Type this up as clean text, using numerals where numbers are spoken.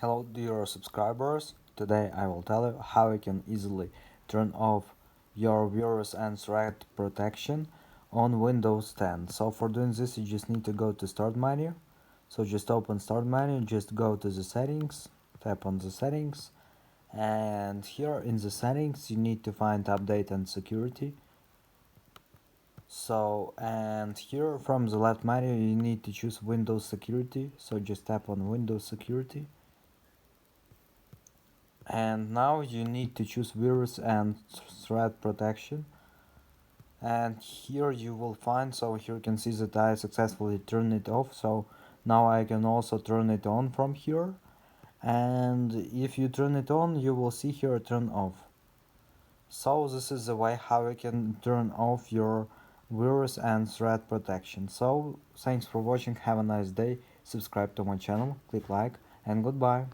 Hello dear subscribers, today I will tell you how you can easily turn off your virus and threat protection on Windows 10. So for doing this you just need to go to Start menu. So just open Start menu, just go to the settings, tap on the settings, and here in the settings you need to find Update and Security. And here from the left menu you need to choose Windows Security, so just tap on Windows Security. And now you need to choose virus and threat protection, and here you will find, so here you can see that I successfully turned it off, so now I can also turn it on from here. And if you turn it on you will see here turn off. So this is the way how you can turn off your virus and threat protection. So thanks for watching, have a nice day, subscribe to my channel, click like, and goodbye.